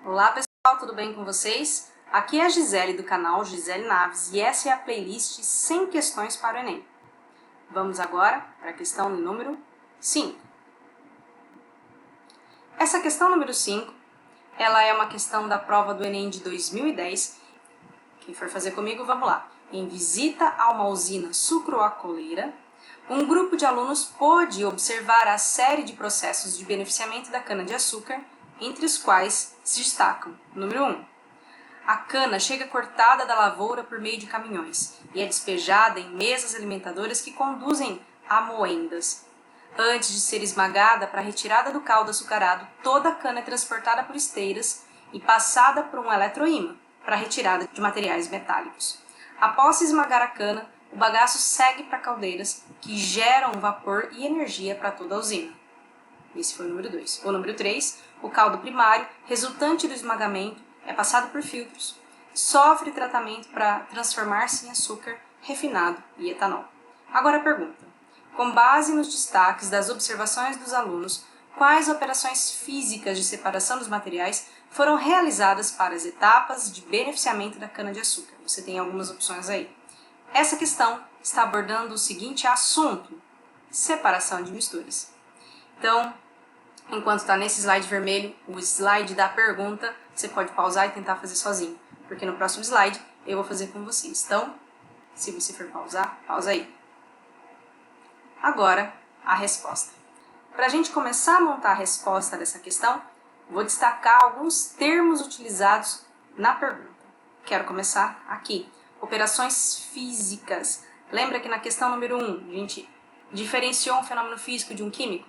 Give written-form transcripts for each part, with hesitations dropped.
Olá pessoal, tudo bem com vocês? Aqui é a Gisele do canal Gisele Naves e essa é a playlist 100 questões para o Enem. Vamos agora para a questão número 5. Essa questão número 5, ela é uma questão da prova do Enem de 2010. Quem for fazer comigo, vamos lá. Em visita a uma usina sucroalcooleira, um grupo de alunos pôde observar a série de processos de beneficiamento da cana-de-açúcar, entre os quais se destacam: número 1. A cana chega cortada da lavoura por meio de caminhões e é despejada em mesas alimentadoras que conduzem a moendas. Antes de ser esmagada para a retirada do caldo açucarado, toda a cana é transportada por esteiras e passada por um eletroímã para a retirada de materiais metálicos. Após esmagar a cana, o bagaço segue para caldeiras que geram vapor e energia para toda a usina. Esse foi o número 2. O número 3, o caldo primário, resultante do esmagamento, é passado por filtros, sofre tratamento para transformar-se em açúcar refinado e etanol. Agora a pergunta: com base nos destaques das observações dos alunos, quais operações físicas de separação dos materiais foram realizadas para as etapas de beneficiamento da cana-de-açúcar? Você tem algumas opções aí. Essa questão está abordando o seguinte assunto: separação de misturas. Então, enquanto está nesse slide vermelho, o slide da pergunta, você pode pausar e tentar fazer sozinho, porque no próximo slide eu vou fazer com vocês. Então, se você for pausar, pausa aí. Agora, a resposta. Para a gente começar a montar a resposta dessa questão, vou destacar alguns termos utilizados na pergunta. Quero começar aqui. Operações físicas. Lembra que na questão número 1, a gente diferenciou um fenômeno físico de um químico?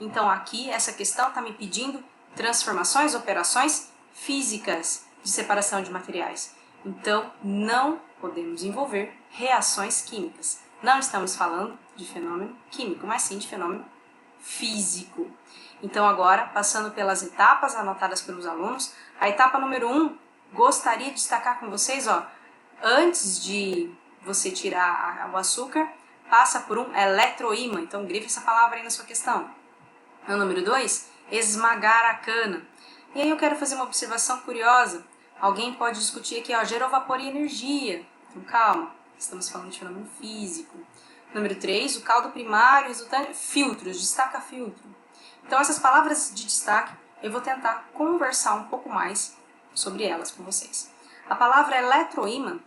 Então aqui, essa questão está me pedindo transformações, operações físicas de separação de materiais. Então, não podemos envolver reações químicas. Não estamos falando de fenômeno químico, mas sim de fenômeno físico. Então agora, passando pelas etapas anotadas pelos alunos, a etapa número 1, gostaria de destacar com vocês, antes de você tirar o açúcar, passa por um eletroímã. Então grife essa palavra aí na sua questão. O número 2, esmagar a cana. E aí eu quero fazer uma observação curiosa. Alguém pode discutir aqui, gerou vapor e energia. Então calma, estamos falando de fenômeno físico. Número 3, o caldo primário resultante, filtros, destaca filtro. Então essas palavras de destaque, eu vou tentar conversar um pouco mais sobre elas com vocês. A palavra eletroímã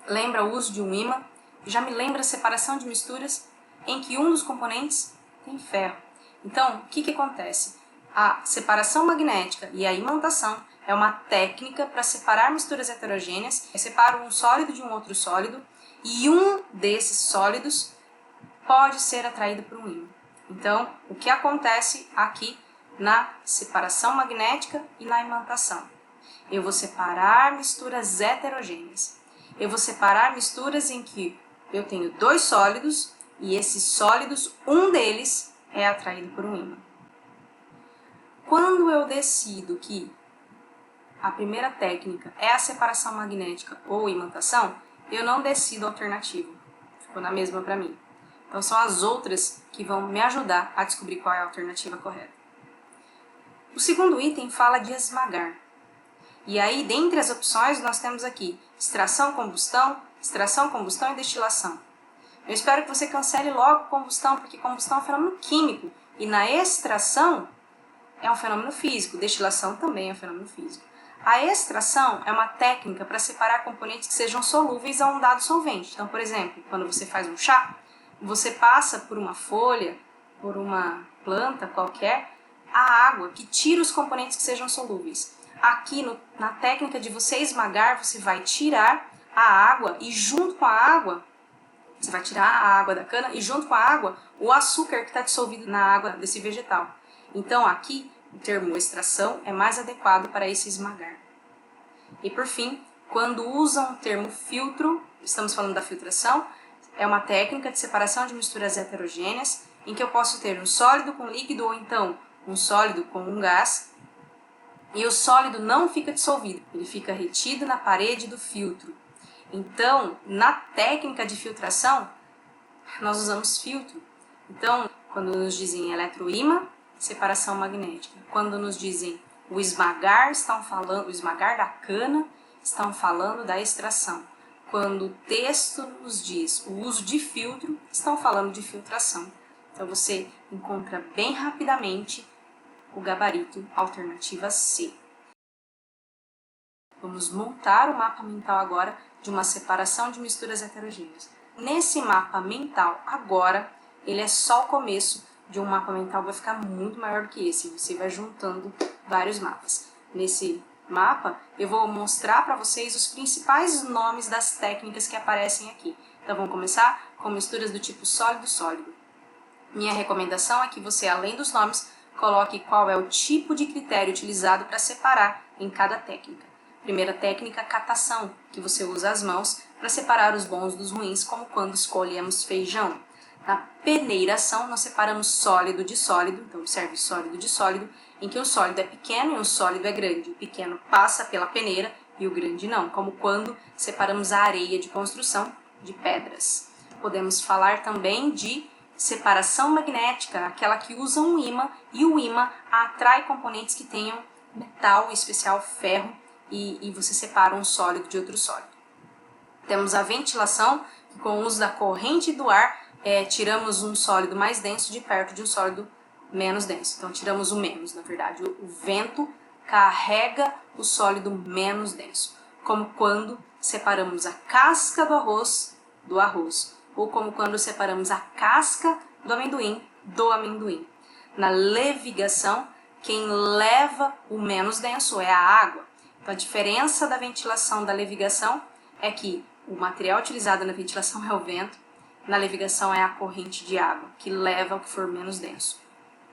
lembra o uso de um ímã, já me lembra a separação de misturas em que um dos componentes tem ferro. Então, o que acontece? A separação magnética e a imantação é uma técnica para separar misturas heterogêneas. Eu separo um sólido de um outro sólido e um desses sólidos pode ser atraído por um ímã. Então, o que acontece aqui na separação magnética e na imantação? Eu vou separar misturas heterogêneas. Eu vou separar misturas em que eu tenho dois sólidos e esses sólidos, um deles é atraído por um ímã. Quando eu decido que a primeira técnica é a separação magnética ou imantação, eu não decido a alternativa. Ficou na mesma para mim. Então são as outras que vão me ajudar a descobrir qual é a alternativa correta. O segundo item fala de esmagar. E aí, dentre as opções, nós temos aqui extração, combustão e destilação. Eu espero que você cancele logo combustão, porque combustão é um fenômeno químico e na extração é um fenômeno físico, destilação também é um fenômeno físico. A extração é uma técnica para separar componentes que sejam solúveis a um dado solvente. Então, por exemplo, quando você faz um chá, você passa por uma folha, por uma planta qualquer, a água que tira os componentes que sejam solúveis. Aqui, na técnica de você esmagar, você vai tirar a água e junto com a água, você vai tirar a água da cana e junto com a água, o açúcar que está dissolvido na água desse vegetal. Então aqui, o termo extração é mais adequado para esse esmagar. E por fim, quando usam o termo filtro, estamos falando da filtração, é uma técnica de separação de misturas heterogêneas, em que eu posso ter um sólido com líquido ou então um sólido com um gás, e o sólido não fica dissolvido, ele fica retido na parede do filtro. Então, na técnica de filtração, nós usamos filtro. Então, quando nos dizem eletroímã, separação magnética. Quando nos dizem O esmagar o esmagar da cana estão falando da extração. Quando o texto nos diz o uso de filtro, estão falando de filtração. Então você encontra bem rapidamente o gabarito alternativa C. Vamos montar o mapa mental agora de uma separação de misturas heterogêneas. Nesse mapa mental agora, ele é só o começo de um mapa mental que vai ficar muito maior do que esse. Você vai juntando vários mapas. Nesse mapa, eu vou mostrar para vocês os principais nomes das técnicas que aparecem aqui. Então vamos começar com misturas do tipo sólido-sólido. Minha recomendação é que você, além dos nomes, coloque qual é o tipo de critério utilizado para separar em cada técnica. Primeira técnica, catação, que você usa as mãos para separar os bons dos ruins, como quando escolhemos feijão. Na peneiração, nós separamos sólido de sólido, então observe sólido de sólido, em que o sólido é pequeno e o sólido é grande. O pequeno passa pela peneira e o grande não, como quando separamos a areia de construção de pedras. Podemos falar também de separação magnética, aquela que usa um ímã, e o ímã atrai componentes que tenham metal, em especial ferro, e você separa um sólido de outro sólido. Temos a ventilação, que com o uso da corrente do ar, tiramos um sólido mais denso de perto de um sólido menos denso. Então tiramos o menos, na verdade. O vento carrega o sólido menos denso, como quando separamos a casca do arroz, ou como quando separamos a casca do amendoim. Na levigação, quem leva o menos denso é a água. Então a diferença da ventilação da levigação é que o material utilizado na ventilação é o vento, na levigação é a corrente de água, que leva o que for menos denso.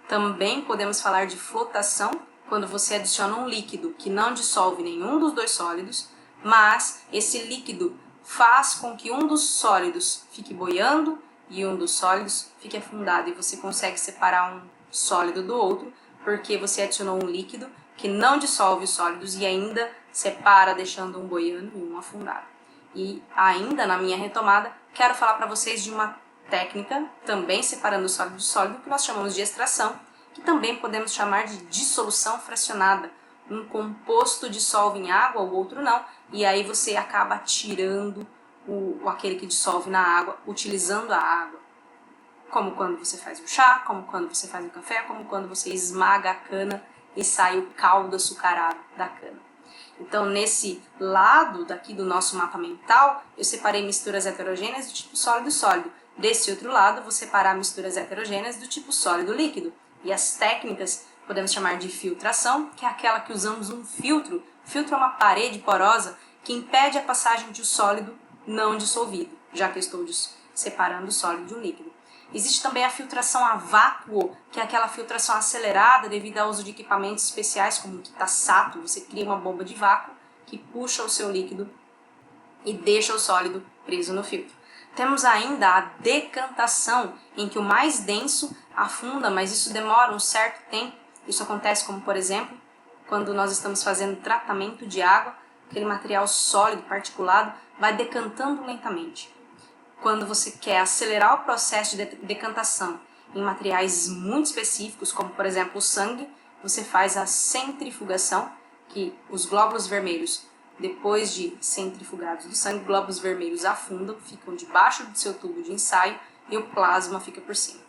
Também podemos falar de flotação, quando você adiciona um líquido que não dissolve nenhum dos dois sólidos, mas esse líquido faz com que um dos sólidos fique boiando e um dos sólidos fique afundado, e você consegue separar um sólido do outro, porque você adicionou um líquido que não dissolve os sólidos e ainda separa, deixando um boiando e um afundado. E ainda na minha retomada, quero falar para vocês de uma técnica, também separando o sólido do sólido, que nós chamamos de extração, que também podemos chamar de dissolução fracionada. Um composto dissolve em água, o outro não, e aí você acaba tirando aquele que dissolve na água, utilizando a água. Como quando você faz um chá, como quando você faz um café, como quando você esmaga a cana e sai o caldo açucarado da cana. Então, nesse lado daqui do nosso mapa mental, eu separei misturas heterogêneas do tipo sólido-sólido. Desse outro lado, vou separar misturas heterogêneas do tipo sólido-líquido. E as técnicas podemos chamar de filtração, que é aquela que usamos um filtro. Filtro é uma parede porosa que impede a passagem de um sólido não dissolvido, já que eu estou separando o sólido de um líquido. Existe também a filtração a vácuo, que é aquela filtração acelerada devido ao uso de equipamentos especiais, como o Kitasato. Você cria uma bomba de vácuo que puxa o seu líquido e deixa o sólido preso no filtro. Temos ainda a decantação, em que o mais denso afunda, mas isso demora um certo tempo. Isso acontece como, por exemplo, quando nós estamos fazendo tratamento de água, aquele material sólido, particulado, vai decantando lentamente. Quando você quer acelerar o processo de decantação em materiais muito específicos, como por exemplo o sangue, você faz a centrifugação, que os glóbulos vermelhos, depois de centrifugados do sangue, glóbulos vermelhos afundam, ficam debaixo do seu tubo de ensaio e o plasma fica por cima.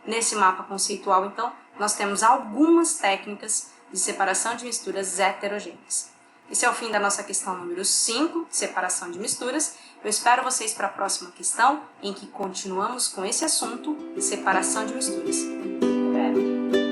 Nesse mapa conceitual, então, nós temos algumas técnicas de separação de misturas heterogêneas. Esse é o fim da nossa questão número 5, separação de misturas. Eu espero vocês para a próxima questão, em que continuamos com esse assunto, separação de misturas. Espero.